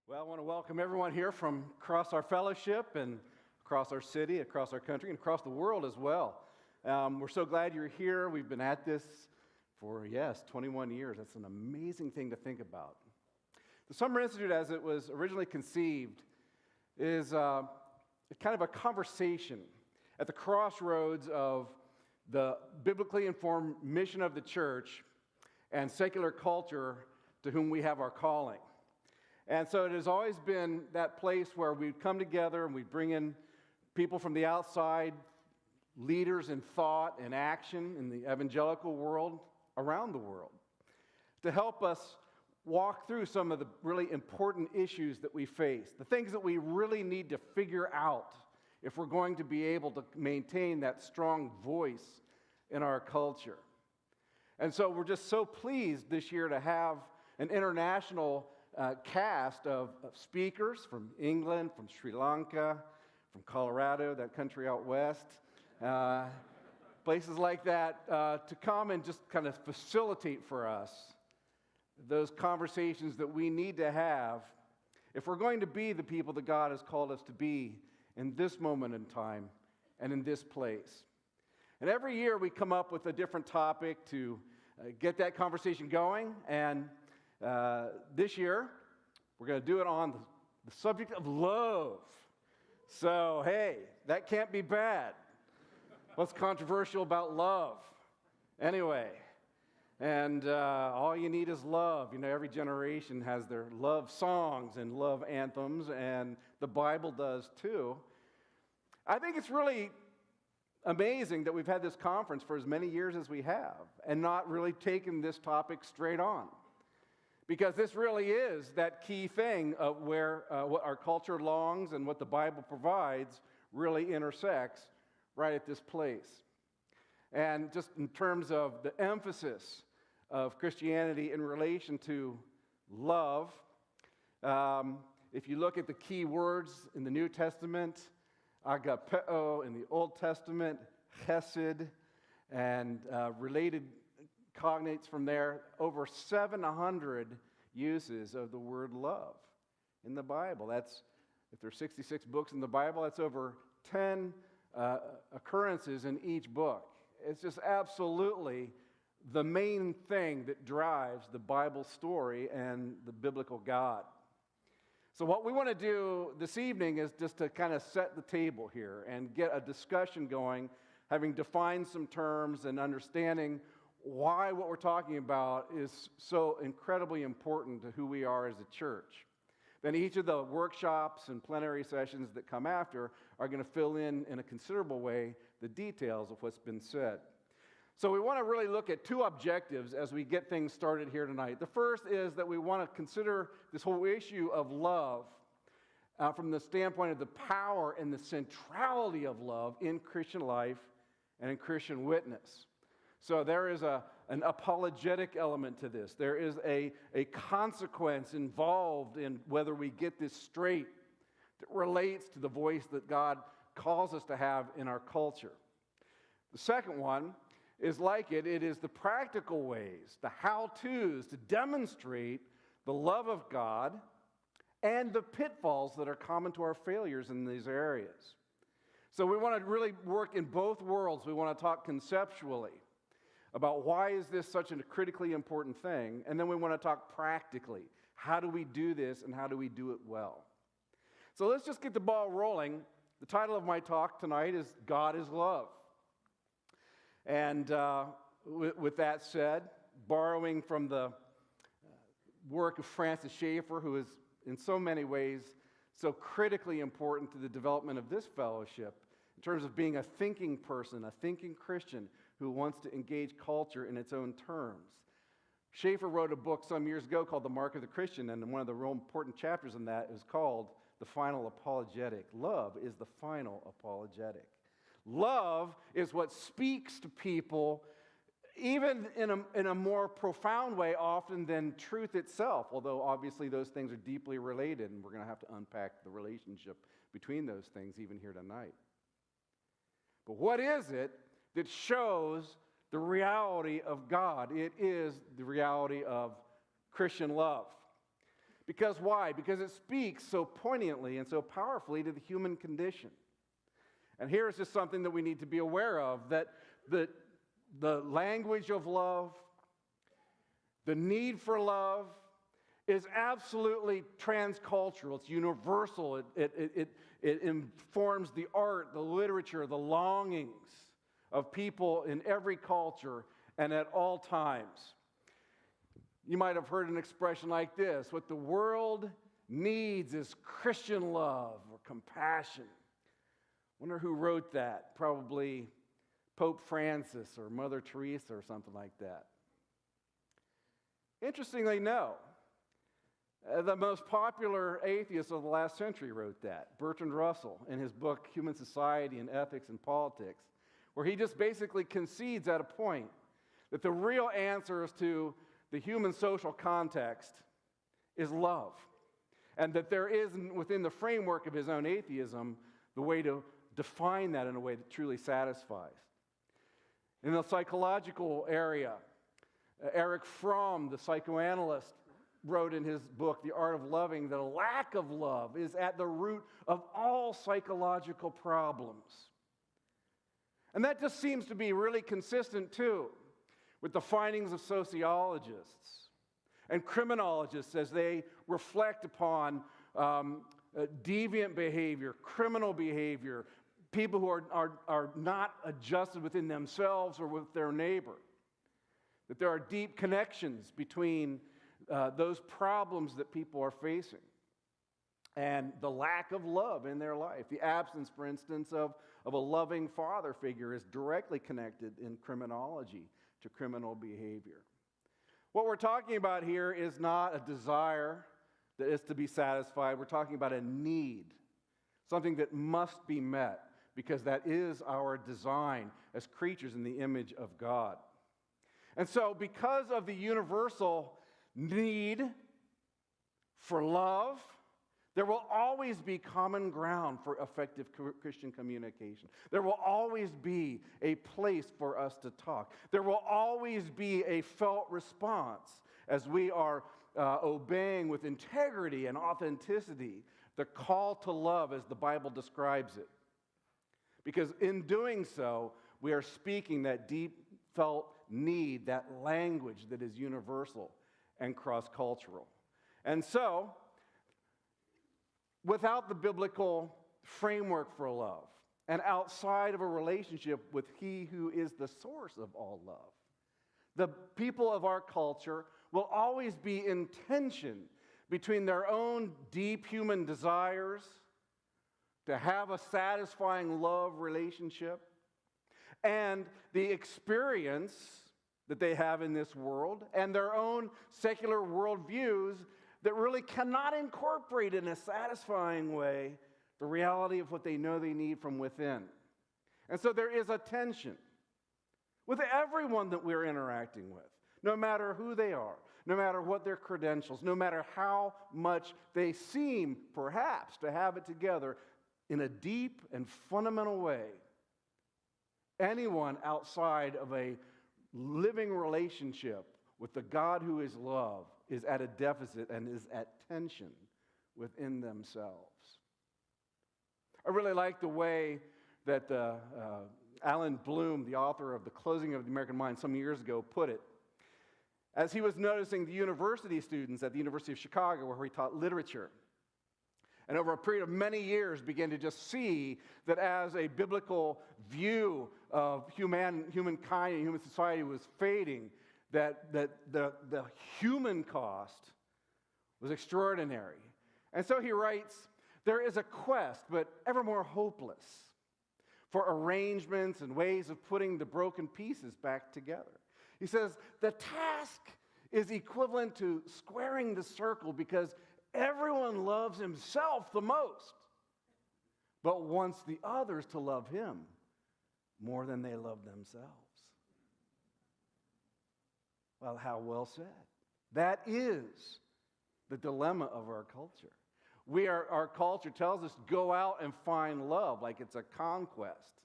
Well, I want to welcome everyone here from across our fellowship and across our city, across our country, and across the world as well. We're so glad you're here. We've been at this for, 21 years. That's an amazing thing to think about. The Summer Institute, as it was originally conceived, is kind of a conversation at the crossroads of the biblically informed mission of the church and secular culture to whom we have our calling. And so it has always been that place where we come together and we bring in people from the outside, leaders in thought and action in the evangelical world, around the world, to help us walk through some of the really important issues that we face, the things that we really need to figure out if we're going to be able to maintain that strong voice in our culture. And so we're just so pleased this year to have an international cast of speakers from England, from Sri Lanka, from Colorado, that country out west, places like that, to come and just kind of facilitate for us those conversations that we need to have if we're going to be the people that God has called us to be in this moment in time and in this place. And every year we come up with a different topic to get that conversation going, and this year, we're going to do it on the subject of love. So, hey, that can't be bad. What's controversial about love? Anyway, and all you need is love. You know, every generation has their love songs and love anthems, and the Bible does too. I think it's really amazing that we've had this conference for as many years as we have and not really taken this topic straight on. Because this really is that key thing of where what our culture longs and what the Bible provides really intersects right at this place. And just in terms of the emphasis of Christianity in relation to love, if you look at the key words in the New Testament, agapeo in the Old Testament, chesed, and related cognates from there, over 700 uses of the word love in the Bible. That's, if there's 66 books in the Bible, that's over 10 occurrences in each book. It's just absolutely the main thing that drives the Bible story and the biblical God. So what we want to do this evening is just to kind of set the table here and get a discussion going, having defined some terms and understanding why what we're talking about is so incredibly important to who we are as a church. Then each of the workshops and plenary sessions that come after are going to fill in a considerable way the details of what's been said. So we want to really look at two objectives as we get things started here tonight. The first is that we want to consider this whole issue of love from the standpoint of the power and the centrality of love in Christian life and in Christian witness. So there is an apologetic element to this. There is a consequence involved in whether we get this straight that relates to the voice that God calls us to have in our culture. The second one is like it is the practical ways, the how-tos to demonstrate the love of God and the pitfalls that are common to our failures in these areas. So we want to really work in both worlds. We want to talk conceptually about why is this such a critically important thing, and then we want to talk practically. How do we do this, and how do we do it well? So let's just get the ball rolling. The title of my talk tonight is God is Love. And with that said, borrowing from the work of Francis Schaeffer, who is in so many ways so critically important to the development of this fellowship, in terms of being a thinking person, a thinking Christian who wants to engage culture in its own terms. Schaeffer wrote a book some years ago called The Mark of the Christian, and one of the real important chapters in that is called The Final Apologetic. Love is the final apologetic. Love is what speaks to people even in a more profound way often than truth itself, although obviously those things are deeply related, and we're going to have to unpack the relationship between those things even here tonight. But what is it that shows the reality of God? It is the reality of Christian love. Because why? Because it speaks so poignantly and so powerfully to the human condition. And here is just something that we need to be aware of, that the language of love, the need for love, is absolutely transcultural. It's universal. It informs the art, the literature, the longings of people in every culture and at all times. You might have heard an expression like this: what the world needs is Christian love or compassion. Wonder who wrote that? Probably Pope Francis or Mother Teresa or something like that. Interestingly, no. The most popular atheist of the last century wrote that, Bertrand Russell, in his book Human Society and Ethics and Politics, where he just basically concedes at a point that the real answers to the human social context is love, and that there is, within the framework of his own atheism, the way to define that in a way that truly satisfies. In the psychological area, Erich Fromm, the psychoanalyst, wrote in his book, The Art of Loving, that a lack of love is at the root of all psychological problems. And that just seems to be really consistent, too, with the findings of sociologists and criminologists as they reflect upon deviant behavior, criminal behavior, people who are not adjusted within themselves or with their neighbor. That there are deep connections between those problems that people are facing and the lack of love in their life. The absence, for instance, of a loving father figure is directly connected in criminology to criminal behavior. What we're talking about here is not a desire that is to be satisfied. We're talking about a need, something that must be met, because that is our design as creatures in the image of God. And so, because of the universal need for love, there will always be common ground for effective Christian communication. There will always be a place for us to talk. There will always be a felt response as we are obeying with integrity and authenticity the call to love as the Bible describes it. Because in doing so, we are speaking that deep felt need, that language that is universal and cross-cultural. And so, without the biblical framework for love, and outside of a relationship with He who is the source of all love, the people of our culture will always be in tension between their own deep human desires to have a satisfying love relationship and the experience that they have in this world and their own secular worldviews that really cannot incorporate in a satisfying way the reality of what they know they need from within. And so there is a tension with everyone that we're interacting with, no matter who they are, no matter what their credentials, no matter how much they seem, perhaps, to have it together in a deep and fundamental way. Anyone outside of a living relationship with the God who is love is at a deficit and is at tension within themselves. I really like the way that Alan Bloom, the author of The Closing of the American Mind some years ago, put it. As he was noticing the university students at the University of Chicago, where he taught literature, and over a period of many years began to just see that as a biblical view of humankind and human society was fading, that the human cost was extraordinary. And so he writes, there is a quest, but ever more hopeless, for arrangements and ways of putting the broken pieces back together. He says, the task is equivalent to squaring the circle because everyone loves himself the most, but wants the others to love him more than they love themselves. Well, how well said. That is the dilemma of our culture. Our culture tells us, go out and find love like it's a conquest.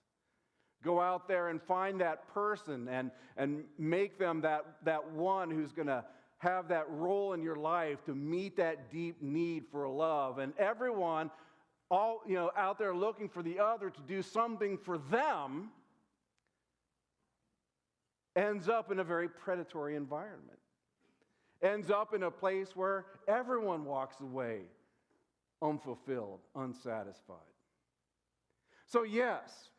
Go out there and find that person and make them that one who's going to have that role in your life to meet that deep need for love. And everyone, all out there looking for the other to do something for them, ends up in a very predatory environment. Ends up in a place where everyone walks away unfulfilled, unsatisfied. So yes,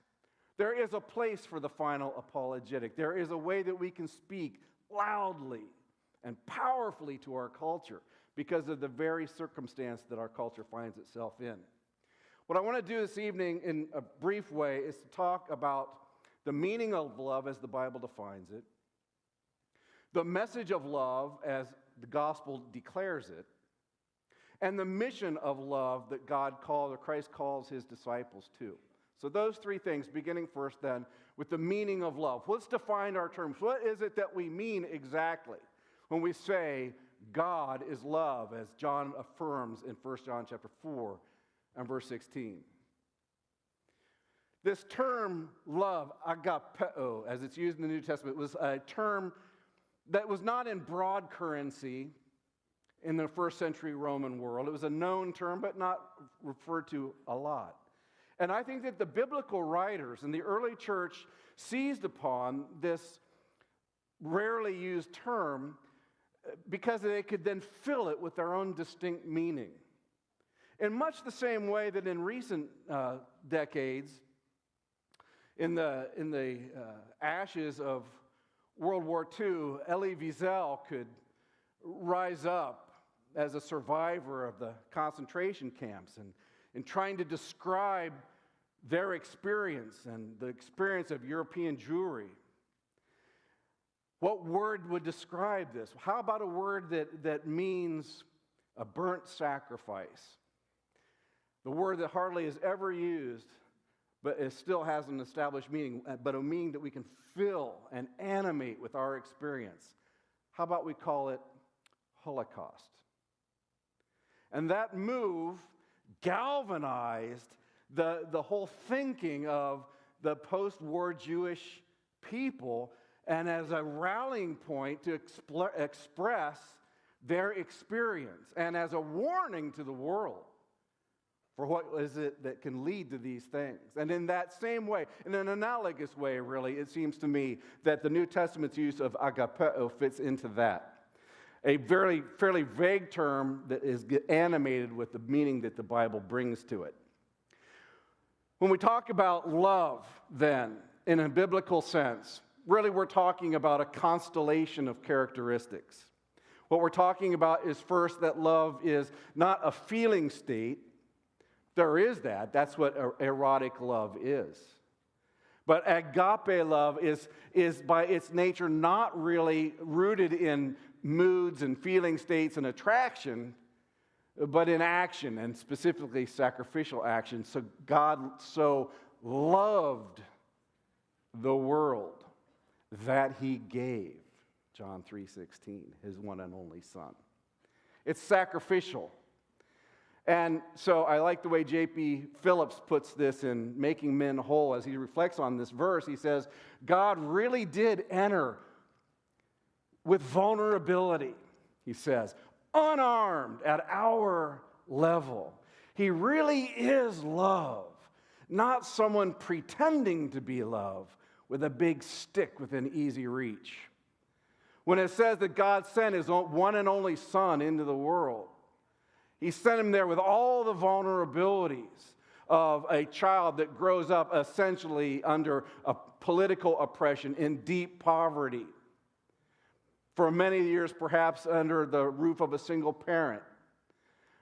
there is a place for the final apologetic. There is a way that we can speak loudly and powerfully to our culture because of the very circumstance that our culture finds itself in. What I want to do this evening in a brief way is to talk about the meaning of love as the Bible defines it, the message of love as the gospel declares it, and the mission of love that God calls, or Christ calls his disciples to. So those three things, beginning first then with the meaning of love. Let's define our terms. What is it that we mean exactly when we say God is love, as John affirms in 1 John chapter 4 and verse 16? This term love, agapeo, as it's used in the New Testament, was a term that was not in broad currency in the first century Roman world. It was a known term, but not referred to a lot. And I think that the biblical writers in the early church seized upon this rarely used term because they could then fill it with their own distinct meaning. In much the same way that in recent decades, in the ashes of World War II, Elie Wiesel could rise up as a survivor of the concentration camps and trying to describe their experience and the experience of European Jewry. What word would describe this? How about a word that means a burnt sacrifice? The word that hardly is ever used, but it still has an established meaning, but a meaning that we can fill and animate with our experience. How about we call it Holocaust? And that move galvanized the whole thinking of the post-war Jewish people, and as a rallying point to express their experience, and as a warning to the world for what is it that can lead to these things. And in that same way, in an analogous way, really, it seems to me that the New Testament's use of agapeo fits into that. A fairly vague term that is animated with the meaning that the Bible brings to it. When we talk about love, then, in a biblical sense, really we're talking about a constellation of characteristics. What we're talking about is first that love is not a feeling state. There is that. That's what erotic love is. But agape love is by its nature not really rooted in moods and feeling states and attraction, but in action, and specifically sacrificial action. So God so loved the world that he gave, John 3:16, his one and only Son. It's sacrificial. And so I like the way J.P. Phillips puts this in Making Men Whole. As he reflects on this verse, he says, God really did enter with vulnerability, he says, unarmed at our level. He really is love, not someone pretending to be love with a big stick within easy reach. When it says that God sent his one and only Son into the world, he sent him there with all the vulnerabilities of a child that grows up essentially under a political oppression in deep poverty. For many years, perhaps under the roof of a single parent,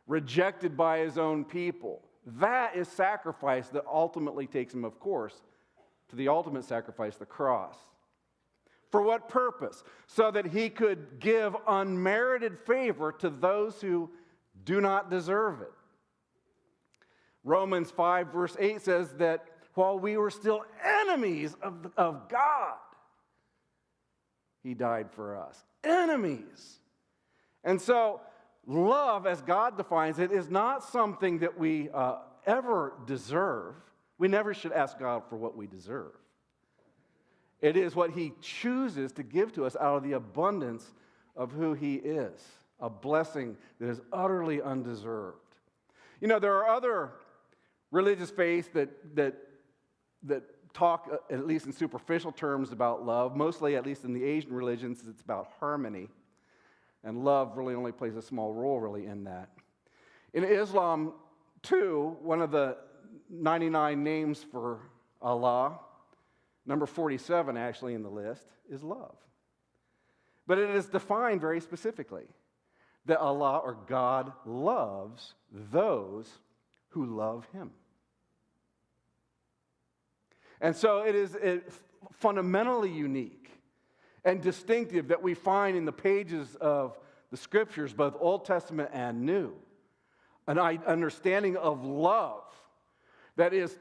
rejected by his own people. That is sacrifice that ultimately takes him, of course, to the ultimate sacrifice, the cross. For what purpose? So that he could give unmerited favor to those who do not deserve it. Romans 5 verse 8 says that while we were still enemies of God, he died for us. Enemies. And so love, as God defines it, is not something that we ever deserve. We never should ask God for what we deserve. It is what he chooses to give to us out of the abundance of who he is, a blessing that is utterly undeserved. You know, there are other religious faiths that talk, at least in superficial terms, about love. Mostly, at least in the Asian religions, it's about harmony. And love really only plays a small role, really, in that. In Islam, too, one of the 99 names for Allah, number 47 actually in the list, is love. But it is defined very specifically that Allah, or God, loves those who love him. And so it is fundamentally unique and distinctive that we find in the pages of the Scriptures, both Old Testament and New, an understanding of love that is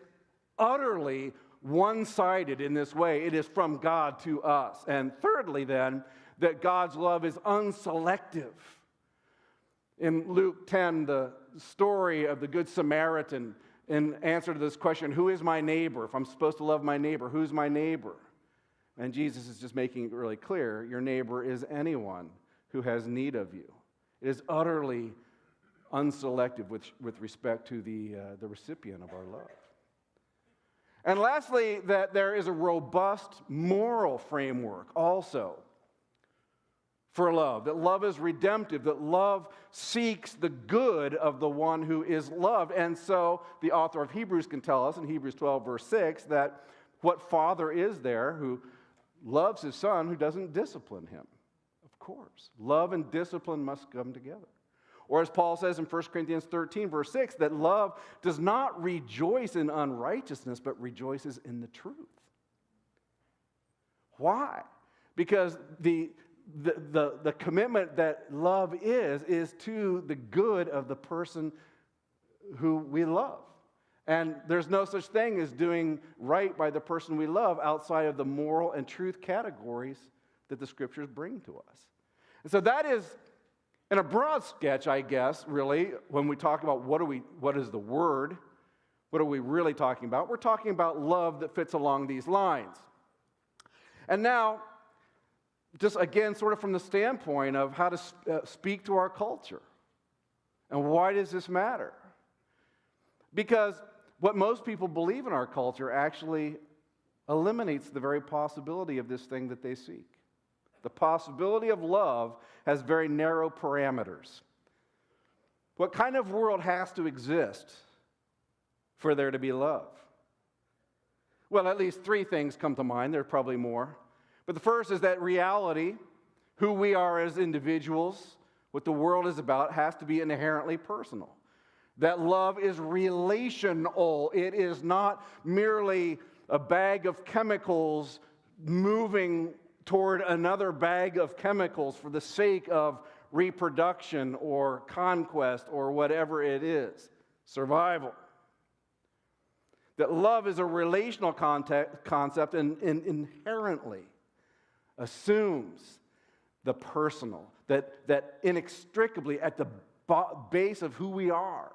utterly one-sided in this way. It is from God to us. And thirdly, then, that God's love is unselective. In Luke 10, the story of the Good Samaritan, in answer to this question, who is my neighbor? If I'm supposed to love my neighbor, who's my neighbor? And Jesus is just making it really clear, your neighbor is anyone who has need of you. It is utterly unselective with respect to the recipient of our love. And lastly, that there is a robust moral framework also for love, that love is redemptive, that love seeks the good of the one who is loved. And so the author of Hebrews can tell us in Hebrews 12, verse 6, that what father is there who loves his son who doesn't discipline him? Of course. Love and discipline must come together. Or as Paul says in 1 Corinthians 13, verse 6, that love does not rejoice in unrighteousness, but rejoices in the truth. Why? Because the commitment that love is to the good of the person who we love. And there's no such thing as doing right by the person we love outside of the moral and truth categories that the Scriptures bring to us. And so that is, in a broad sketch, I guess, really, when we talk about what is the word, what are we really talking about? We're talking about love that fits along these lines. And now, just again, sort of from the standpoint of how to speak to our culture. And why does this matter? Because what most people believe in our culture actually eliminates the very possibility of this thing that they seek. The possibility of love has very narrow parameters. What kind of world has to exist for there to be love? Well, at least three things come to mind. There are probably more. But the first is that reality, who we are as individuals, what the world is about, has to be inherently personal. That love is relational. It is not merely a bag of chemicals moving toward another bag of chemicals for the sake of reproduction or conquest or whatever it is, survival. That love is a relational concept and inherently assumes the personal, that inextricably at the base of who we are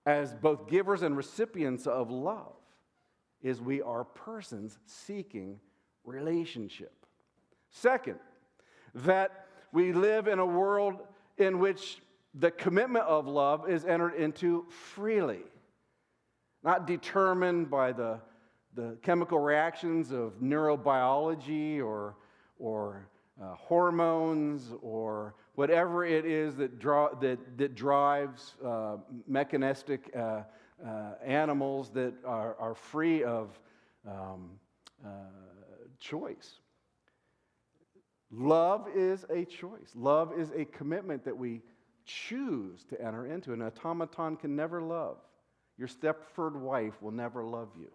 as both givers and recipients of love is we are persons seeking relationship. Second, that we live in a world in which the commitment of love is entered into freely, not determined by the chemical reactions of neurobiology or hormones or whatever it is that drives mechanistic animals that are free of choice. Love is a choice. Love is a commitment that we choose to enter into. An automaton can never love. Your Stepford wife will never love you,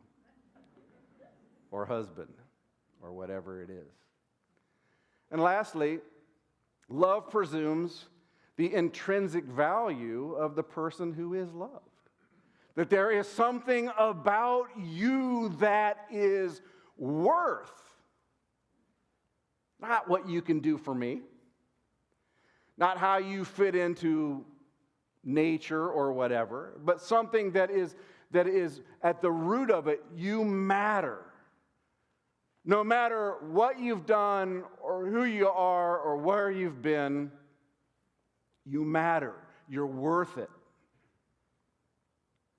or husband, or whatever it is. And lastly, love presumes the intrinsic value of the person who is loved. That there is something about you that is worth, not what you can do for me, not how you fit into nature or whatever, but something that is at the root of it, you matter. No matter what you've done or who you are or where you've been, you matter. You're worth it.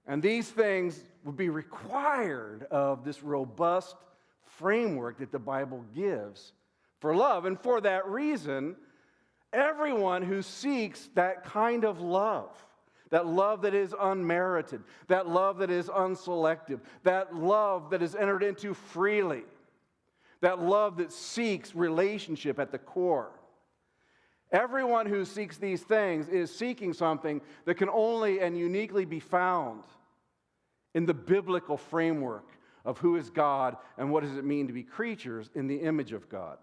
And these things would be required of this robust framework that the Bible gives for love. And for that reason, everyone who seeks that kind of love that is unmerited, that love that is unselective, that love that is entered into freely, that love that seeks relationship at the core. Everyone who seeks these things is seeking something that can only and uniquely be found in the biblical framework of who is God and what does it mean to be creatures in the image of God.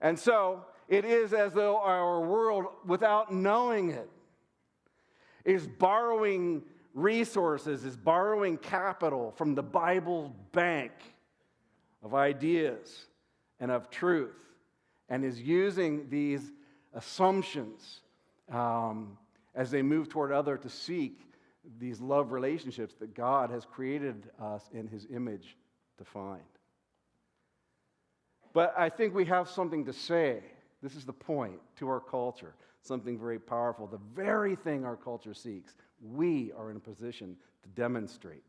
And so, it is as though our world, without knowing it, is borrowing resources, is borrowing capital from the Bible bank of ideas and of truth, and is using these assumptions as they move toward others to seek these love relationships that God has created us in His image to find. But I think we have something to say. This is the point to our culture, something very powerful. The very thing our culture seeks, we are in a position to demonstrate.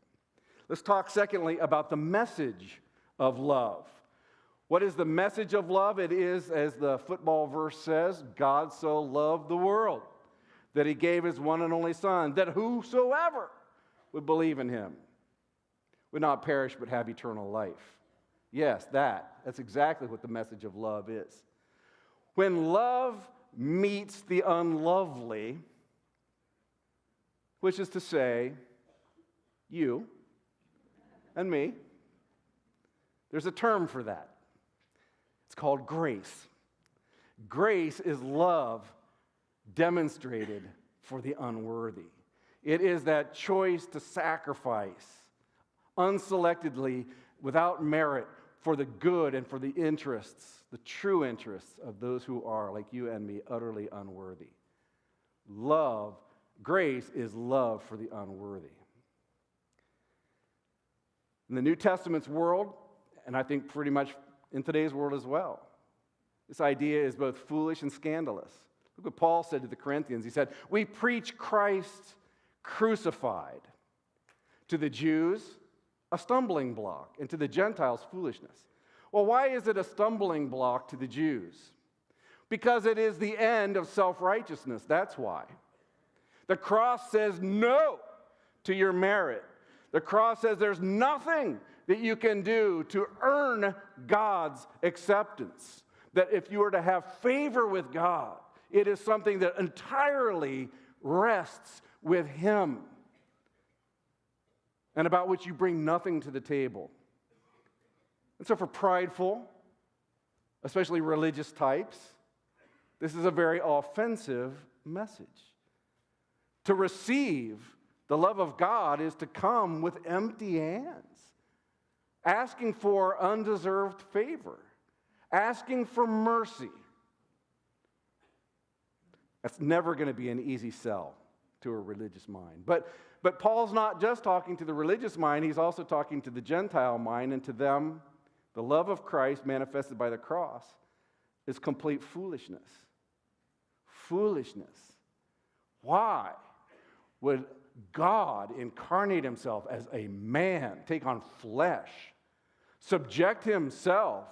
Let's talk, secondly, about the message of love. What is the message of love? It is, as the football verse says, God so loved the world that He gave His one and only Son, that whosoever would believe in Him would not perish but have eternal life. Yes, that's exactly what the message of love is. When love meets the unlovely, which is to say, you and me, there's a term for that. It's called grace. Grace is love demonstrated for the unworthy. It is that choice to sacrifice unselectedly, without merit, for the good and for the interests, the true interests of those who are, like you and me, utterly unworthy. Love, grace is love for the unworthy. In the New Testament's world, and I think pretty much in today's world as well, this idea is both foolish and scandalous. Look what Paul said to the Corinthians. He said, we preach Christ crucified. To the Jews, a stumbling block, and to the Gentiles, foolishness. Well, why is it a stumbling block to the Jews? Because it is the end of self-righteousness. That's why. The cross says no to your merit. The cross says there's nothing that you can do to earn God's acceptance. That if you were to have favor with God, it is something that entirely rests with Him, and about which you bring nothing to the table. And so for prideful, especially religious types, this is a very offensive message. To receive the love of God is to come with empty hands, asking for undeserved favor, asking for mercy. That's never going to be an easy sell to a religious mind. But Paul's not just talking to the religious mind, he's also talking to the Gentile mind, and to them, the love of Christ manifested by the cross is complete foolishness. Foolishness. Why would God incarnate Himself as a man, take on flesh, subject Himself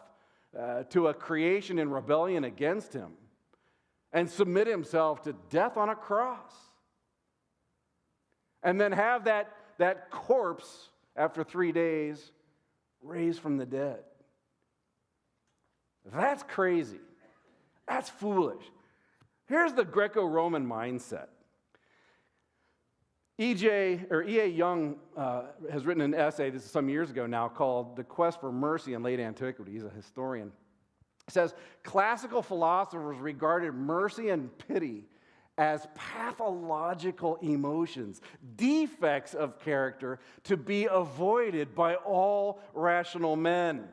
to a creation in rebellion against Him, and submit Himself to death on a cross? And then have that corpse, after 3 days, raised from the dead. That's crazy. That's foolish. Here's the Greco-Roman mindset. E.A. Young has written an essay, this is some years ago now, called The Quest for Mercy in Late Antiquity. He's a historian. He says, classical philosophers regarded mercy and pity as pathological emotions, defects of character to be avoided by all rational men.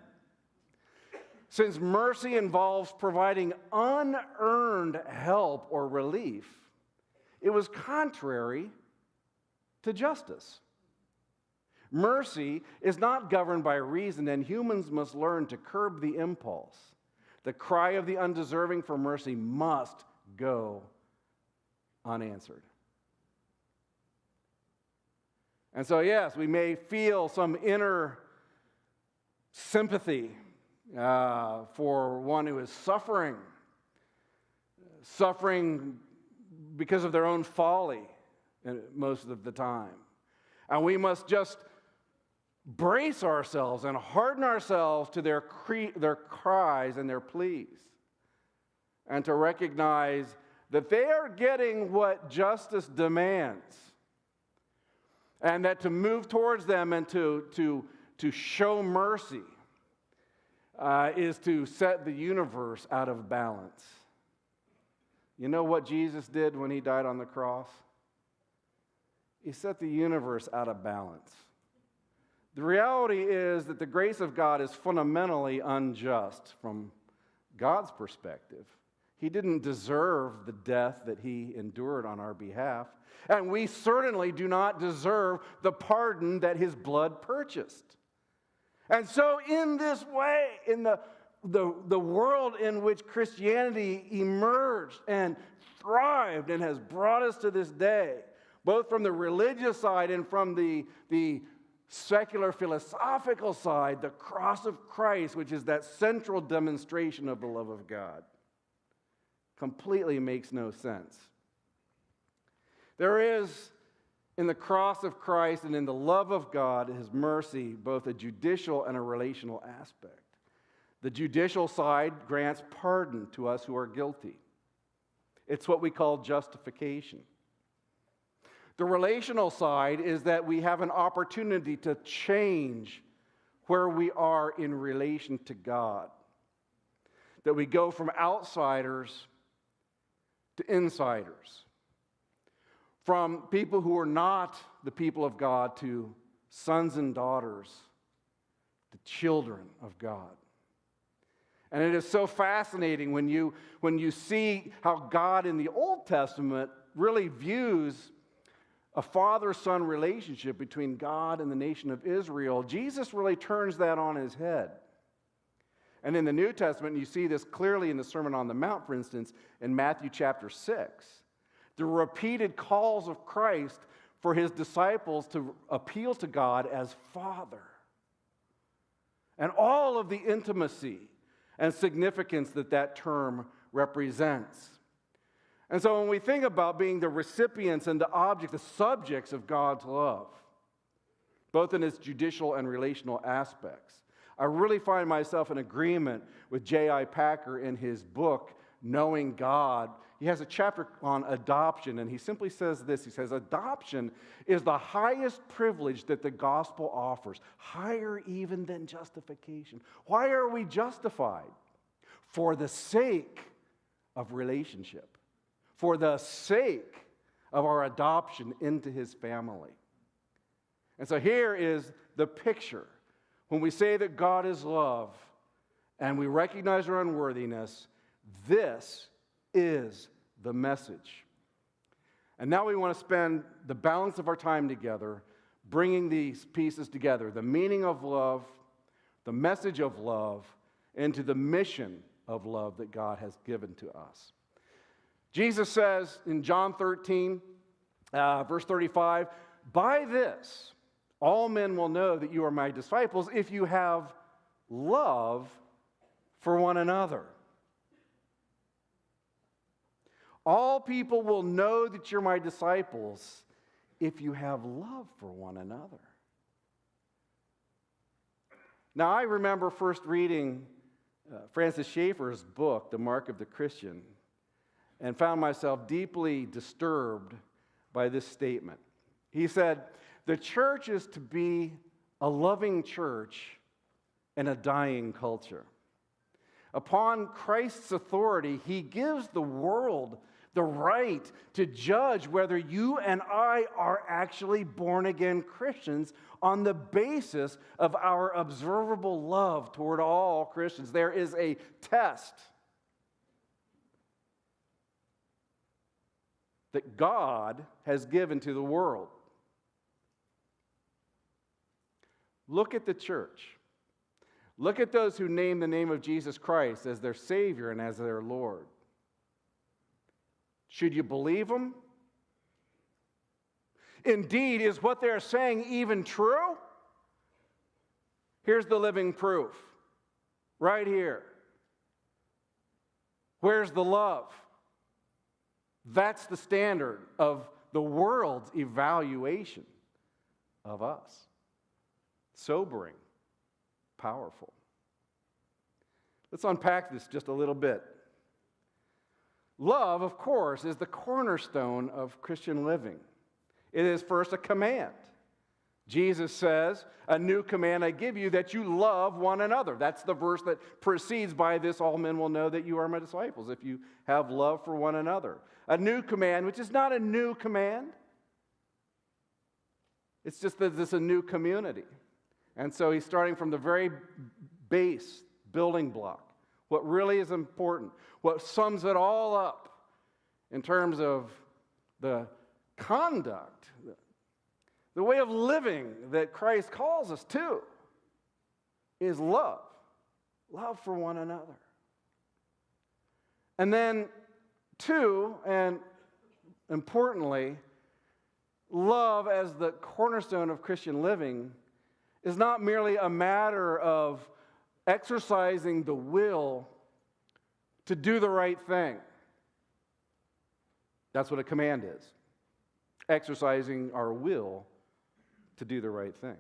Since mercy involves providing unearned help or relief, it was contrary to justice. Mercy is not governed by reason, and humans must learn to curb the impulse. The cry of the undeserving for mercy must go unanswered. And so, yes, we may feel some inner sympathy for one who is suffering because of their own folly most of the time. And we must just brace ourselves and harden ourselves to their cries and their pleas, and to recognize that they are getting what justice demands, and that to move towards them and to show mercy is to set the universe out of balance. You know what Jesus did when he died on the cross? He set the universe out of balance. The reality is that the grace of God is fundamentally unjust from God's perspective. He didn't deserve the death that he endured on our behalf, and we certainly do not deserve the pardon that his blood purchased. And so in this way, in the world in which Christianity emerged and thrived and has brought us to this day, both from the religious side and from the secular philosophical side, the cross of Christ, which is that central demonstration of the love of God, completely makes no sense. There is, in the cross of Christ and in the love of God, his mercy, both a judicial and a relational aspect. The judicial side grants pardon to us who are guilty. It's what we call justification. The relational side is that we have an opportunity to change where we are in relation to God. That we go from outsiders to insiders. From people who are not the people of God to sons and daughters, to children of God. And it is so fascinating when you see how God in the Old Testament really views a father-son relationship between God and the nation of Israel. Jesus really turns that on his head. And in the New Testament, you see this clearly in the Sermon on the Mount, for instance, in Matthew chapter 6. The repeated calls of Christ for his disciples to appeal to God as Father. And all of the intimacy and significance that term represents. And so when we think about being the recipients and the subjects of God's love, both in its judicial and relational aspects, I really find myself in agreement with J.I. Packer in his book, Knowing God. He has a chapter on adoption, and he simply says this. He says, adoption is the highest privilege that the gospel offers, higher even than justification. Why are we justified? For the sake of relationship, for the sake of our adoption into his family. And so here is the picture. When we say that God is love and we recognize our unworthiness, this is the message. And now we want to spend the balance of our time together bringing these pieces together, the meaning of love, the message of love, into the mission of love that God has given to us. Jesus says in John 13, verse 35, by this all men will know that you are my disciples if you have love for one another. All people will know that you're my disciples if you have love for one another. Now, I remember first reading Francis Schaeffer's book, The Mark of the Christian, and found myself deeply disturbed by this statement. He said, the church is to be a loving church in a dying culture. Upon Christ's authority, he gives the world the right to judge whether you and I are actually born-again Christians on the basis of our observable love toward all Christians. There is a test that God has given to the world. Look at the church. Look at those who name the name of Jesus Christ as their Savior and as their Lord. Should you believe them? Indeed, is what they're saying even true? Here's the living proof, right here. Where's the love? That's the standard of the world's evaluation of us. Sobering, powerful. Let's unpack this just a little bit. Love, of course, is the cornerstone of Christian living. It is first a command. Jesus says, "A new command I give you, that you love one another." That's the verse that precedes, "By this all men will know that you are my disciples, if you have love for one another." A new command, which is not a new command. It's just that it's a new community. And so he's starting from the very base building block. What really is important, what sums it all up in terms of the conduct, the way of living that Christ calls us to, is love. Love for one another. And then, two, and importantly, love as the cornerstone of Christian living is not merely a matter of exercising the will to do the right thing. That's what a command is. Exercising our will to do the right thing.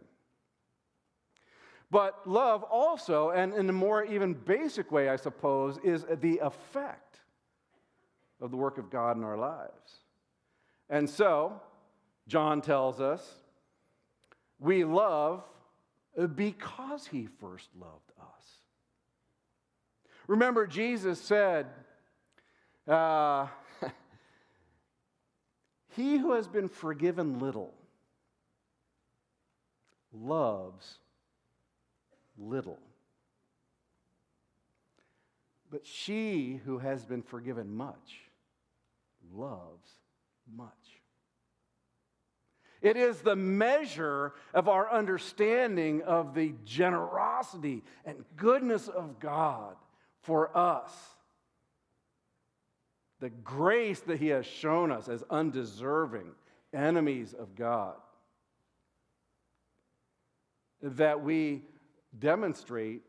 But love also, and in a more even basic way, I suppose, is the effect of the work of God in our lives. And so, John tells us, we love because he first loved us. Remember, Jesus said, he who has been forgiven little loves little. But she who has been forgiven much loves much. It is the measure of our understanding of the generosity and goodness of God for us. The grace that he has shown us as undeserving enemies of God, that we demonstrate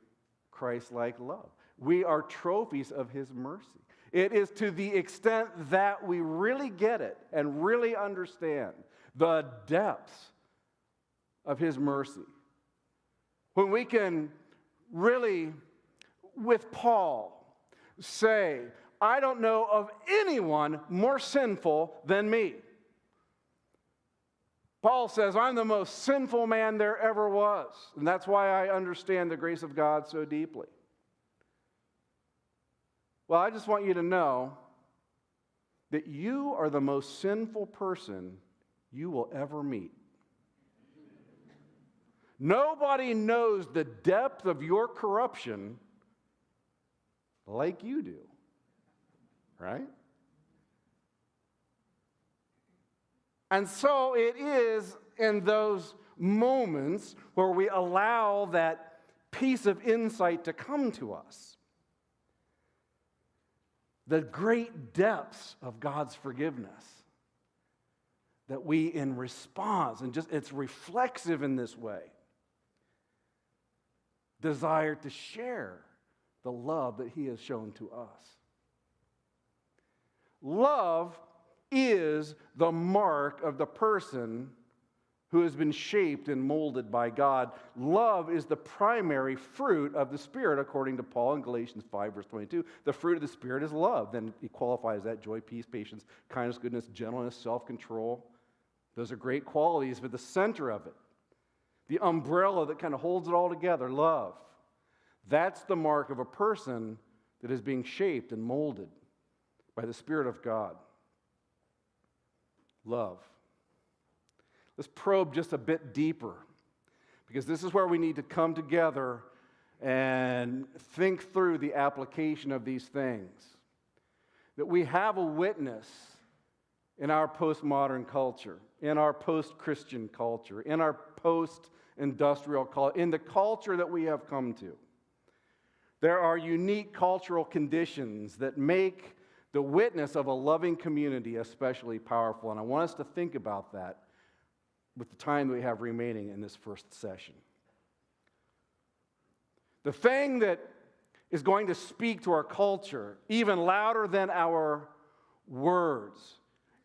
Christ-like love. We are trophies of his mercy. It is to the extent that we really get it and really understand the depths of his mercy, when we can really, with Paul, say, I don't know of anyone more sinful than me. Paul says, I'm the most sinful man there ever was. And that's why I understand the grace of God so deeply. Well, I just want you to know that you are the most sinful person you will ever meet. Nobody knows the depth of your corruption like you do, right? And so it is in those moments where we allow that piece of insight to come to us. The great depths of God's forgiveness that we, in response, and just it's reflexive in this way, desire to share the love that he has shown to us. Love is the mark of the person who has been shaped and molded by God. Love is the primary fruit of the Spirit, according to Paul in Galatians 5, verse 22. The fruit of the Spirit is love. Then he qualifies that: joy, peace, patience, kindness, goodness, gentleness, self-control. Those are great qualities, but the center of it, the umbrella that kind of holds it all together, love. That's the mark of a person that is being shaped and molded by the Spirit of God. Love. Let's probe just a bit deeper, because this is where we need to come together and think through the application of these things. That we have a witness in our postmodern culture, in our post-Christian culture, in our post industrial culture, in the culture that we have come to. There are unique cultural conditions that make the witness of a loving community especially powerful, and I want us to think about that with the time that we have remaining in this first session. The thing that is going to speak to our culture even louder than our words,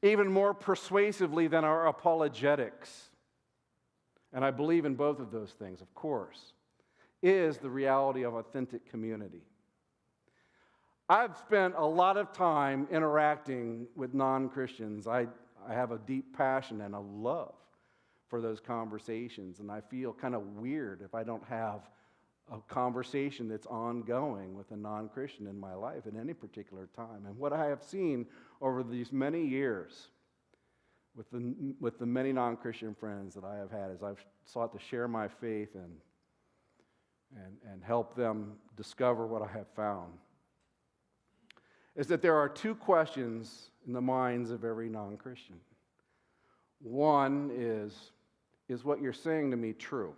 even more persuasively than our apologetics, and I believe in both of those things, of course, is the reality of authentic community. I've spent a lot of time interacting with non-Christians. I have a deep passion and a love for those conversations, and I feel kind of weird if I don't have a conversation that's ongoing with a non-Christian in my life at any particular time. And what I have seen over these many years with the many non-Christian friends that I have had is I've sought to share my faith and help them discover what I have found, is that there are two questions in the minds of every non-Christian. One is what you're saying to me true?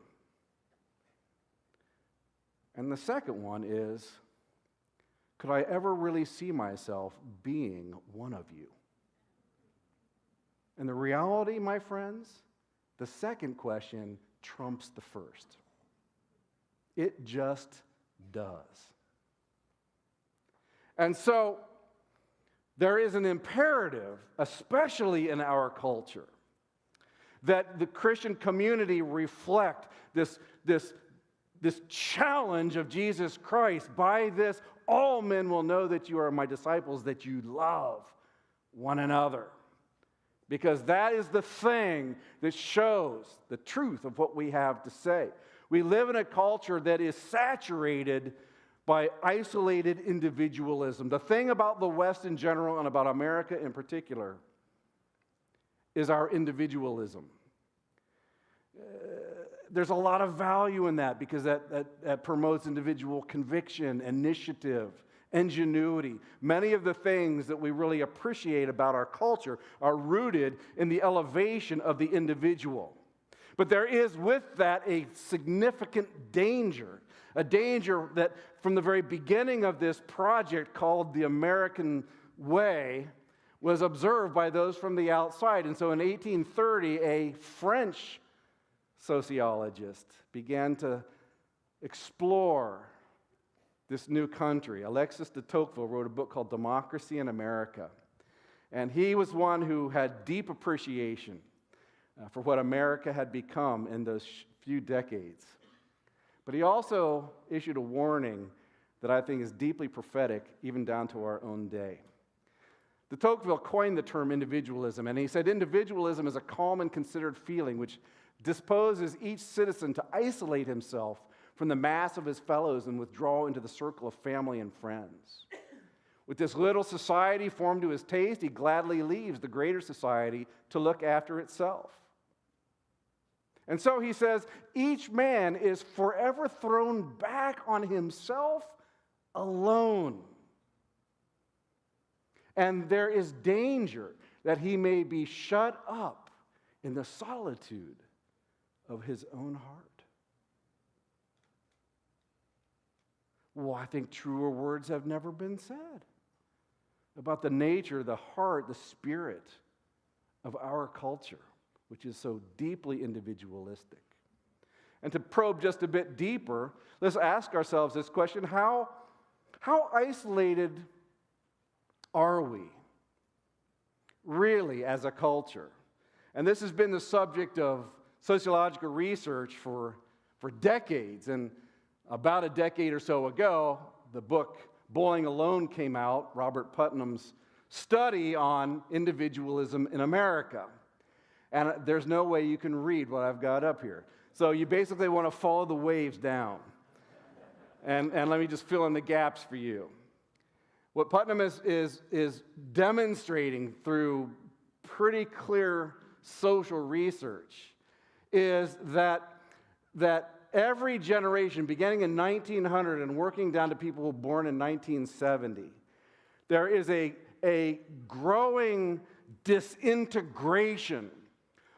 And the second one is, could I ever really see myself being one of you? And the reality, my friends, the second question trumps the first. It just does. And so, there is an imperative, especially in our culture, that the Christian community reflect this challenge of Jesus Christ. By this, all men will know that you are my disciples, that you love one another. Because that is the thing that shows the truth of what we have to say. We live in a culture that is saturated by isolated individualism. The thing about the West in general and about America in particular is our individualism. There's a lot of value in that because that promotes individual conviction, initiative, ingenuity. Many of the things that we really appreciate about our culture are rooted in the elevation of the individual. But there is with that a significant danger, a danger that from the very beginning of this project called the American Way was observed by those from the outside. And so in 1830, a French sociologist began to explore this new country. Alexis de Tocqueville wrote a book called Democracy in America. And he was one who had deep appreciation for what America had become in those few decades. But he also issued a warning that I think is deeply prophetic, even down to our own day. De Tocqueville coined the term individualism, and he said individualism is a calm and considered feeling which disposes each citizen to isolate himself from the mass of his fellows and withdraw into the circle of family and friends. With this little society formed to his taste, he gladly leaves the greater society to look after itself. And so he says, each man is forever thrown back on himself alone. And there is danger that he may be shut up in the solitude of his own heart. Well, I think truer words have never been said about the nature, the heart, the spirit of our culture, which is so deeply individualistic. And to probe just a bit deeper, let's ask ourselves this question: how isolated are we really as a culture? And this has been the subject of sociological research for decades. And about a decade or so ago, the book Bowling Alone came out, Robert Putnam's study on individualism in America. And there's no way you can read what I've got up here. So you basically want to follow the waves down. And let me just fill in the gaps for you. What Putnam is demonstrating through pretty clear social research is that every generation, beginning in 1900 and working down to people born in 1970, there is a growing disintegration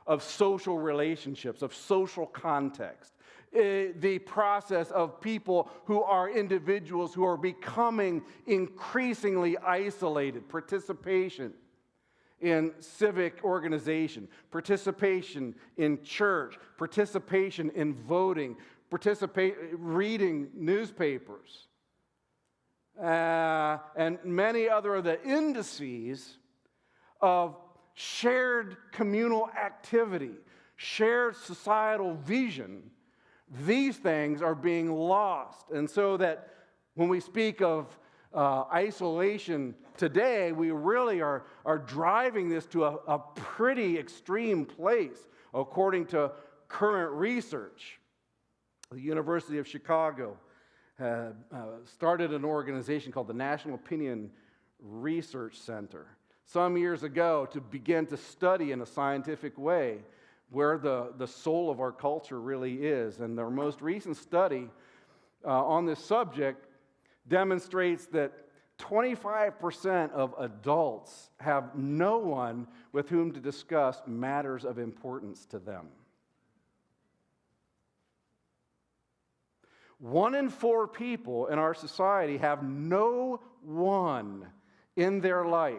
of social relationships, of social context. The process of people who are individuals who are becoming increasingly isolated, participation in civic organization, participation in church, participation in voting, reading newspapers, and many other of the indices of shared communal activity, shared societal vision. These things are being lost. And so that when we speak of isolation today, we really are driving this to a pretty extreme place, according to current research. The University of Chicago started an organization called the National Opinion Research Center some years ago to begin to study in a scientific way where the soul of our culture really is. And their most recent study on this subject demonstrates that 25% of adults have no one with whom to discuss matters of importance to them. 1 in 4 people in our society have no one in their life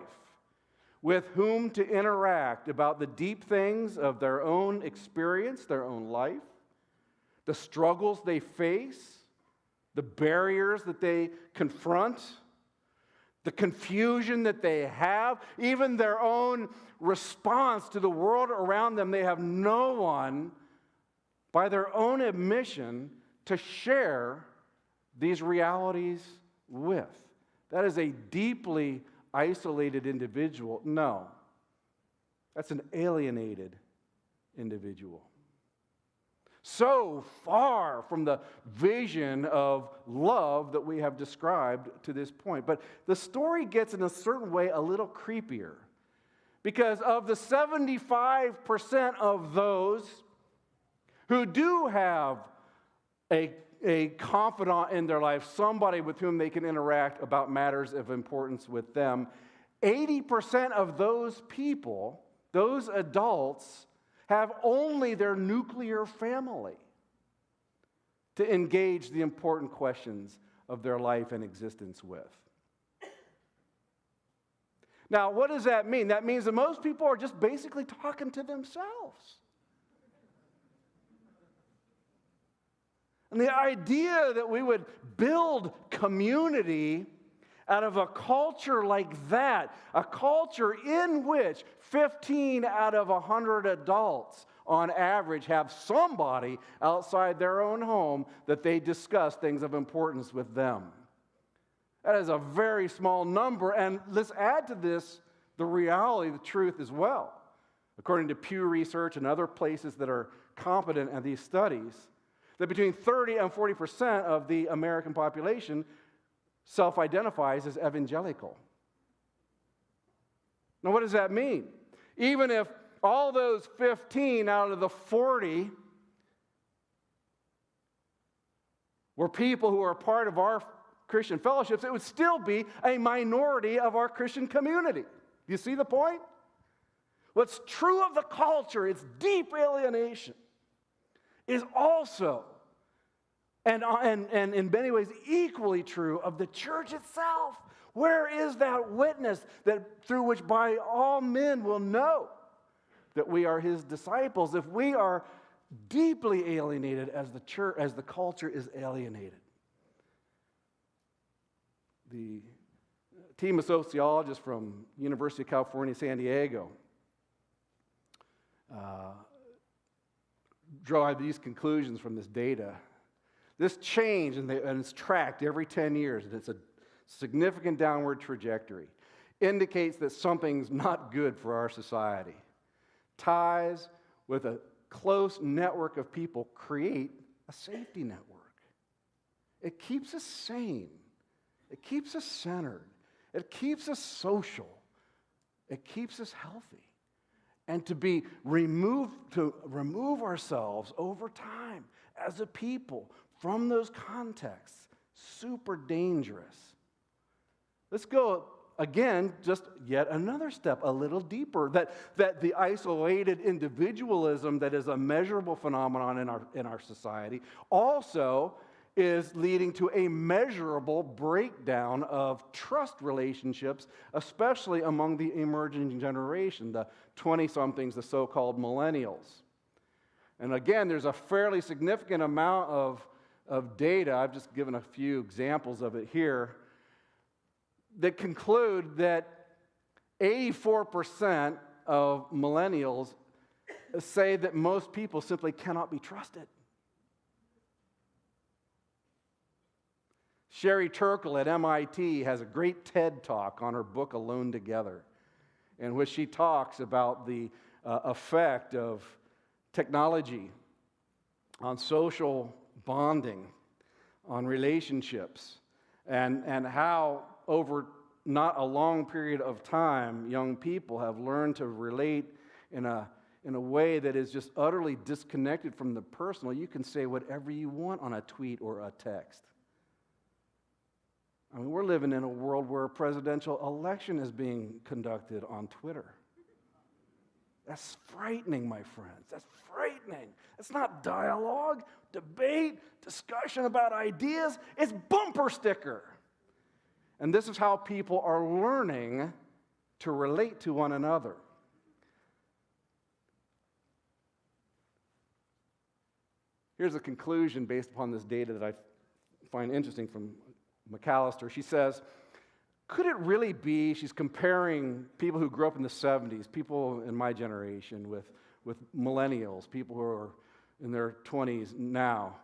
with whom to interact about the deep things of their own experience, their own life, the struggles they face, the barriers that they confront, the confusion that they have, even their own response to the world around them. They have no one, by their own admission, to share these realities with. That is a deeply isolated individual. No, that's an alienated individual. So far from the vision of love that we have described to this point. But the story gets, in a certain way, a little creepier. Because of the 75% of those who do have a confidant in their life, somebody with whom they can interact about matters of importance with them, 80% of those people, those adults, have only their nuclear family to engage the important questions of their life and existence with. Now, what does that mean? That means that most people are just basically talking to themselves. And the idea that we would build community out of a culture like that, a culture in which 15 out of 100 adults on average have somebody outside their own home that they discuss things of importance with them. That is a very small number, and let's add to this the reality, the truth as well. According to Pew Research and other places that are competent at these studies, that between 30 and 40% of the American population self-identifies as evangelical. Now, what does that mean? Even if all those 15 out of the 40 were people who are part of our Christian fellowships, it would still be a minority of our Christian community. You see the point? What's true of the culture, its deep alienation, is also, and in many ways equally true, of the church itself. Where is that witness that through which by all men will know that we are his disciples if we are deeply alienated as the church, as the culture is alienated? The team of sociologists from University of California, San Diego, draw these conclusions from this data. This change, and it's tracked every 10 years, and it's a significant downward trajectory, indicates that something's not good for our society. Ties with a close network of people create a safety network. It keeps us sane. It keeps us centered. It keeps us social. It keeps us healthy. And to remove ourselves over time as a people from those contexts, super dangerous. Let's go again, just yet another step, a little deeper, that the isolated individualism that is a measurable phenomenon in our society also is leading to a measurable breakdown of trust relationships, especially among the emerging generation, the 20-somethings, the so-called millennials. And again, there's a fairly significant amount of data, I've just given a few examples of it here, that conclude that 84% of millennials say that most people simply cannot be trusted. Sherry Turkle at MIT has a great TED Talk on her book, Alone Together, in which she talks about the effect of technology on social bonding, on relationships, and how over not a long period of time, young people have learned to relate in a way that is just utterly disconnected from the personal. You can say whatever you want on a tweet or a text. I mean, we're living in a world where a presidential election is being conducted on Twitter. That's frightening, my friends. That's frightening. It's not dialogue, debate, discussion about ideas. It's bumper sticker. And this is how people are learning to relate to one another. Here's a conclusion based upon this data that I find interesting from McAllister. She says, could it really be, she's comparing people who grew up in the 70s, people in my generation, with millennials, people who are in their 20s now.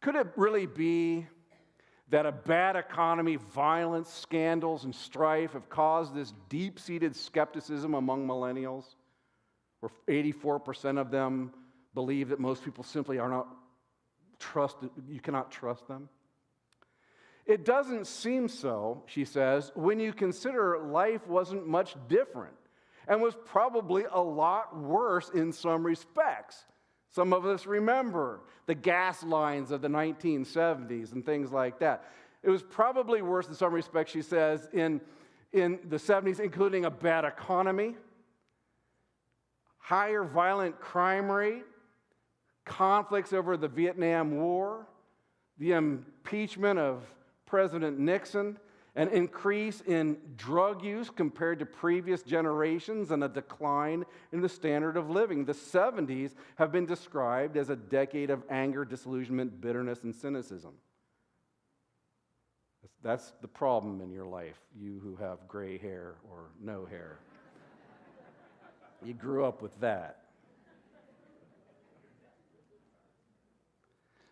Could it really be that a bad economy, violence, scandals, and strife have caused this deep-seated skepticism among millennials, where 84% of them believe that most people simply are not trusted, you cannot trust them? It doesn't seem so, she says, when you consider life wasn't much different and was probably a lot worse in some respects. Some of us remember the gas lines of the 1970s and things like that. It was probably worse in some respects, she says, in the 70s, including a bad economy, higher violent crime rate, conflicts over the Vietnam War, the impeachment of President Nixon, an increase in drug use compared to previous generations, and a decline in the standard of living. The 70s have been described as a decade of anger, disillusionment, bitterness, and cynicism. That's the problem in your life, you who have gray hair or no hair. You grew up with that.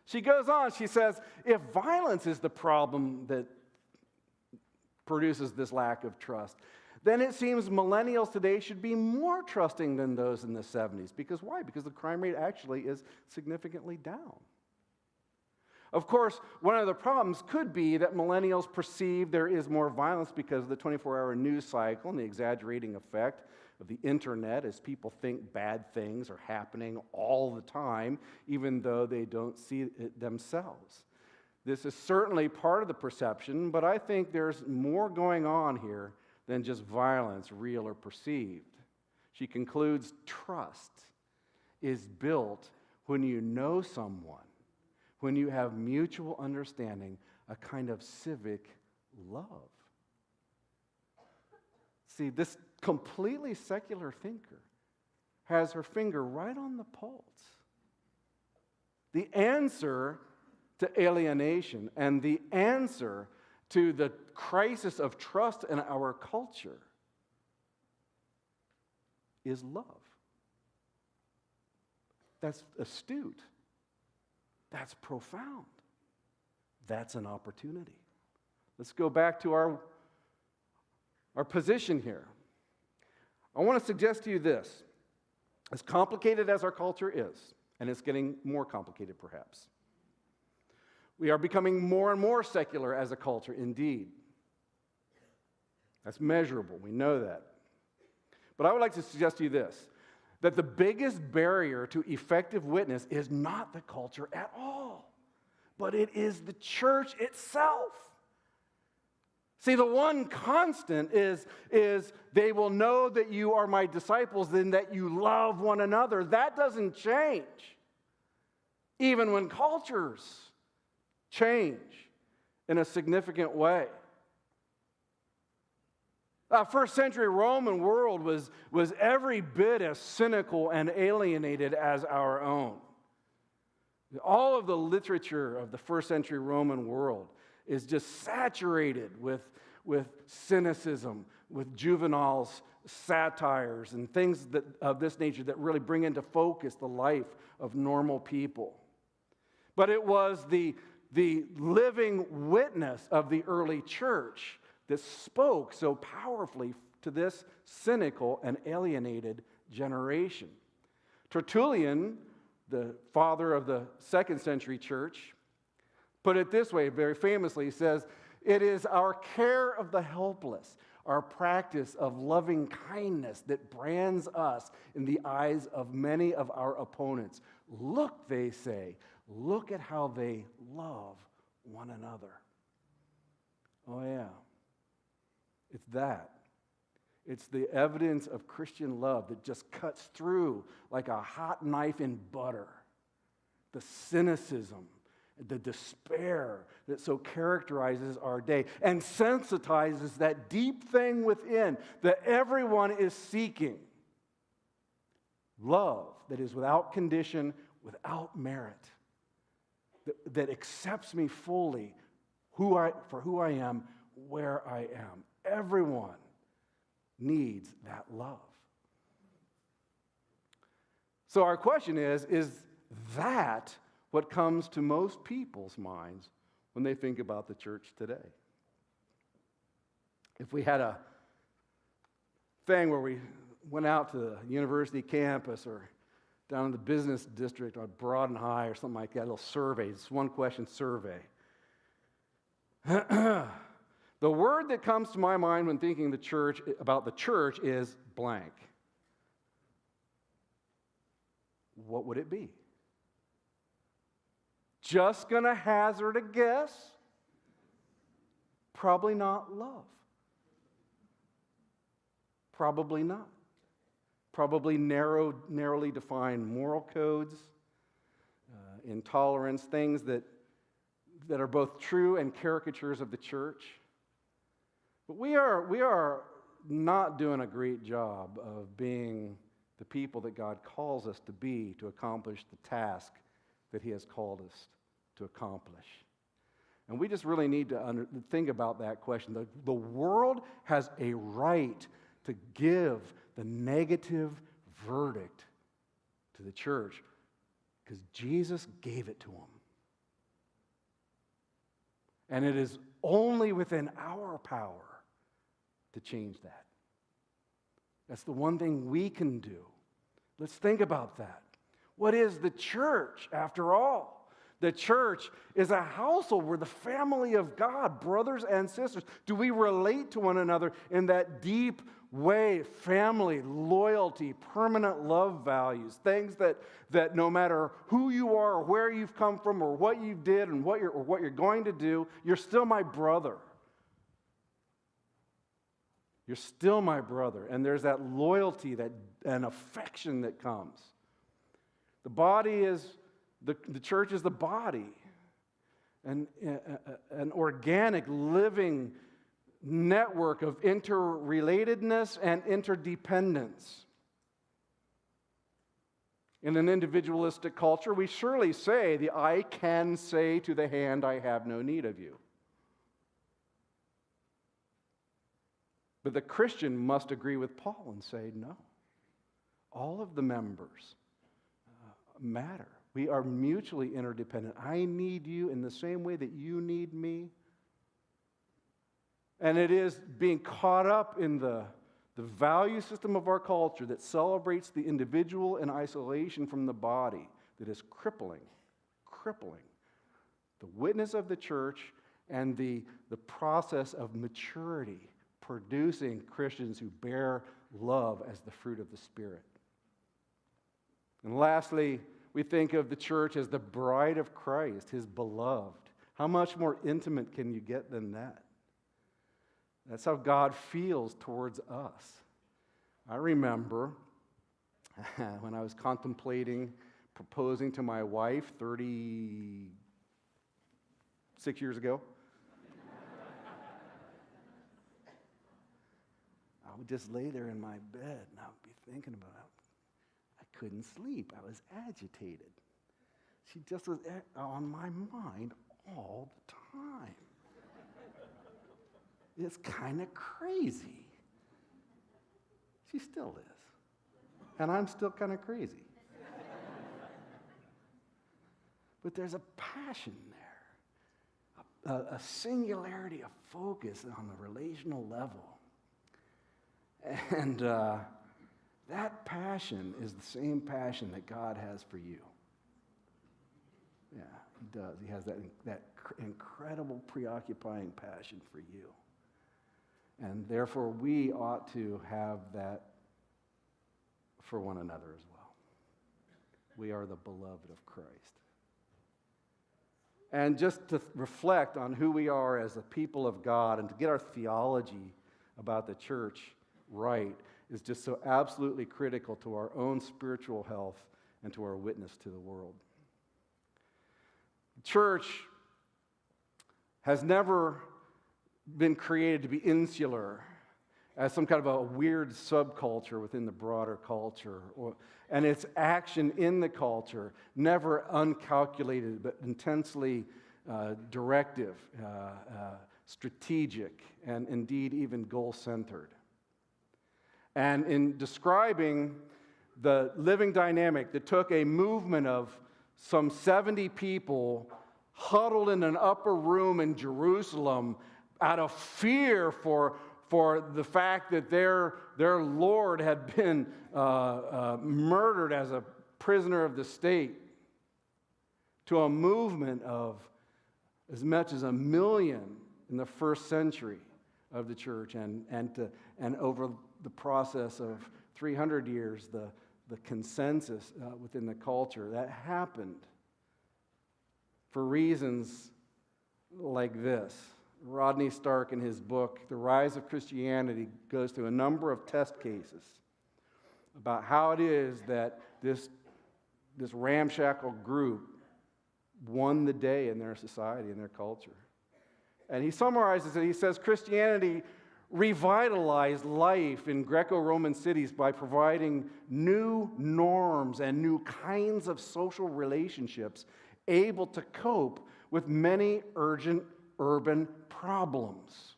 She goes on, she says, if violence is the problem that produces this lack of trust, then it seems millennials today should be more trusting than those in the 70s. Because why? Because the crime rate actually is significantly down. Of course, one of the problems could be that millennials perceive there is more violence because of the 24-hour news cycle and the exaggerating effect of the internet, as people think bad things are happening all the time, even though they don't see it themselves. This is certainly part of the perception, but I think there's more going on here than just violence, real or perceived. She concludes, trust is built when you know someone, when you have mutual understanding, a kind of civic love. See, this completely secular thinker has her finger right on the pulse. The answer to alienation and the answer to the crisis of trust in our culture is love. That's astute. That's profound. That's an opportunity. Let's go back to our position here. I want to suggest to you this. As complicated as our culture is, and it's getting more complicated perhaps, we are becoming more and more secular as a culture, indeed. That's measurable. We know that. But I would like to suggest to you this, that the biggest barrier to effective witness is not the culture at all, but it is the church itself. See, the one constant is they will know that you are my disciples, then that you love one another. That doesn't change. Even when cultures change in a significant way. First century Roman world was every bit as cynical and alienated as our own. All of the literature of the first century Roman world is just saturated with cynicism, with Juvenal's satires and things of this nature that really bring into focus the life of normal people. But it was the living witness of the early church that spoke so powerfully to this cynical and alienated generation. Tertullian, the father of the second century church, put it this way very famously. He says, "It is our care of the helpless, our practice of loving kindness that brands us in the eyes of many of our opponents. Look," they say, "look at how they love one another." Oh yeah, it's that. It's the evidence of Christian love that just cuts through like a hot knife in butter. The cynicism, the despair that so characterizes our day and sensitizes that deep thing within that everyone is seeking. Love that is without condition, without merit, that accepts me fully for who I am, where I am. Everyone needs that love. So our question is that what comes to most people's minds when they think about the church today? If we had a thing where we went out to the university campus or down in the business district or Broad and High or something like that, a little survey, it's one question survey. The word that comes to my mind when thinking about the church is blank. What would it be? Just going to hazard a guess? Probably not love. Probably not. Probably narrowly defined moral codes, intolerance, things that are both true and caricatures of the church. But we are not doing a great job of being the people that God calls us to be to accomplish the task that He has called us to accomplish. And we just really need to think about that question. The world has a right to give the negative verdict to the church because Jesus gave it to them. And it is only within our power to change that. That's the one thing we can do. Let's think about that. What is the church, after all? The church is a household. We're the family of God, brothers and sisters. Do we relate to one another in that deep way? Family, loyalty, permanent love values, things that no matter who you are or where you've come from or what you did and what you're going to do, you're still my brother. You're still my brother. And there's that loyalty and affection that comes. The church is the body, an organic, living network of interrelatedness and interdependence. In an individualistic culture, we surely say the eye can say to the hand, "I have no need of you." But the Christian must agree with Paul and say, no. All of the members matter. We are mutually interdependent. I need you in the same way that you need me. And it is being caught up in the value system of our culture that celebrates the individual in isolation from the body that is crippling the witness of the church and the process of maturity, producing Christians who bear love as the fruit of the Spirit. And lastly, we think of the church as the bride of Christ, His beloved. How much more intimate can you get than that? That's how God feels towards us. I remember when I was contemplating proposing to my wife 36 years ago. I would just lay there in my bed and I would be thinking about it. I couldn't sleep. I was agitated. She just was on my mind all the time. It's kind of crazy. She still is. And I'm still kind of crazy. But there's a passion there, a singularity, a focus on the relational level. And that passion is the same passion that God has for you. Yeah, he does. He has that incredible, preoccupying passion for you. And therefore, we ought to have that for one another as well. We are the beloved of Christ. And just to reflect on who we are as a people of God and to get our theology about the church right is just so absolutely critical to our own spiritual health and to our witness to the world. The church has never been created to be insular as some kind of a weird subculture within the broader culture, and its action in the culture never uncalculated but intensely directive, strategic, and indeed even goal-centered. And in describing the living dynamic that took a movement of some 70 people huddled in an upper room in Jerusalem out of fear for the fact that their Lord had been murdered as a prisoner of the state, to a movement of as much as 1 million in the first century of the church, and over the process of 300 years, the consensus within the culture. That happened for reasons like this. Rodney Stark, in his book, The Rise of Christianity, goes through a number of test cases about how it is that this ramshackle group won the day in their society, in their culture. And he summarizes it. He says, Christianity revitalized life in Greco-Roman cities by providing new norms and new kinds of social relationships able to cope with many urgent urban problems.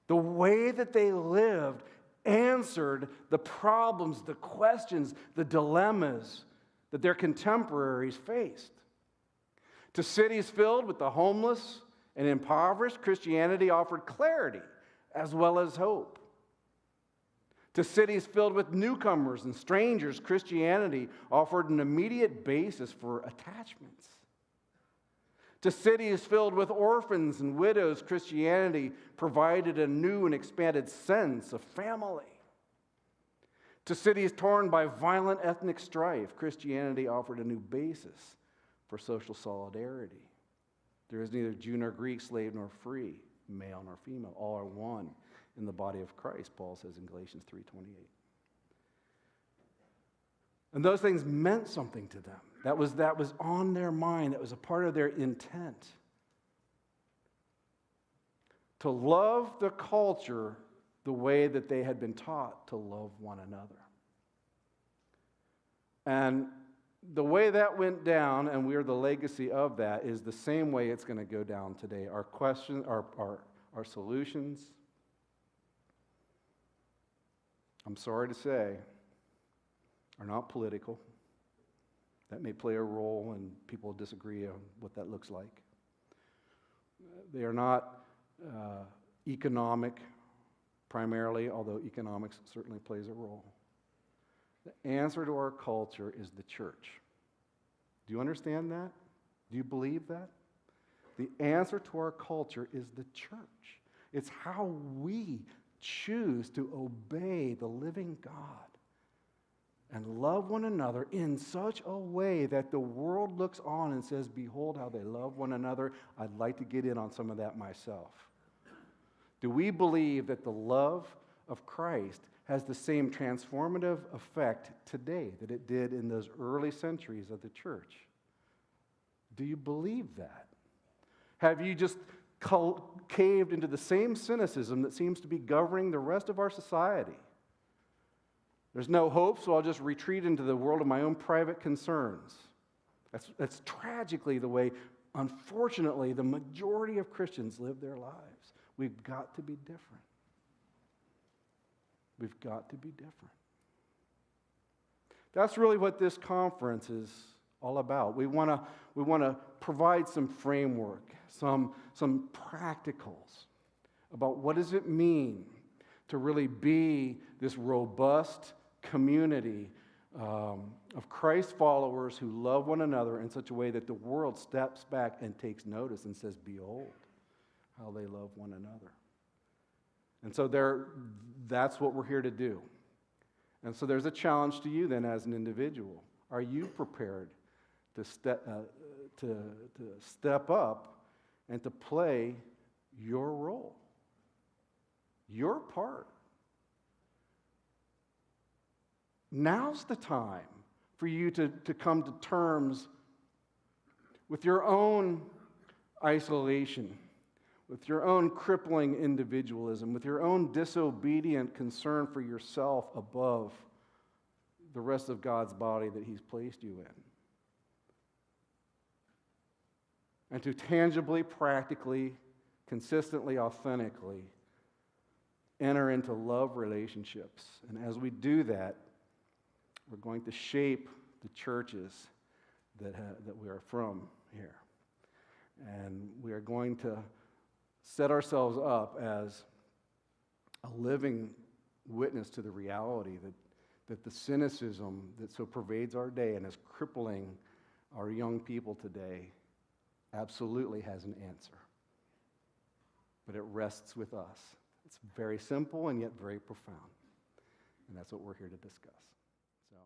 The way that they lived answered the problems, the questions, the dilemmas that their contemporaries faced. To cities filled with the homeless and impoverished, Christianity offered clarity as well as hope. To cities filled with newcomers and strangers, Christianity offered an immediate basis for attachments. To cities filled with orphans and widows, Christianity provided a new and expanded sense of family. To cities torn by violent ethnic strife, Christianity offered a new basis for social solidarity. There is neither Jew nor Greek, slave nor free, male nor female. All are one in the body of Christ, Paul says in Galatians 3:28. And those things meant something to them. That was on their mind. That was a part of their intent. To love the culture the way that they had been taught to love one another. And the way that went down, and we are the legacy of that, is the same way it's going to go down today. Our questions, our solutions, I'm sorry to say, are not political. That may play a role, and people disagree on what that looks like. They are not economic primarily, although economics certainly plays a role. The answer to our culture is the church. Do you understand that? Do you believe that? The answer to our culture is the church. It's how we choose to obey the living God and love one another in such a way that the world looks on and says, behold how they love one another. I'd like to get in on some of that myself. Do we believe that the love of Christ has the same transformative effect today that it did in those early centuries of the church? Do you believe that? Have you just caved into the same cynicism that seems to be governing the rest of our society? There's no hope, so I'll just retreat into the world of my own private concerns. That's tragically the way, unfortunately, the majority of Christians live their lives. We've got to be different. We've got to be different. That's really what this conference is all about. We want to provide some framework, some practicals about what does it mean to really be this robust community of Christ followers who love one another in such a way that the world steps back and takes notice and says, behold, how they love one another. And so that's what we're here to do. And so there's a challenge to you then as an individual. Are you prepared to step up and to play your role, your part? Now's the time for you to come to terms with your own isolation, with your own crippling individualism, with your own disobedient concern for yourself above the rest of God's body that He's placed you in. And to tangibly, practically, consistently, authentically enter into love relationships. And as we do that, we're going to shape the churches that we are from here. And we are going to set ourselves up as a living witness to the reality that the cynicism that so pervades our day and is crippling our young people today absolutely has an answer. But it rests with us. It's very simple and yet very profound. And that's what we're here to discuss. So.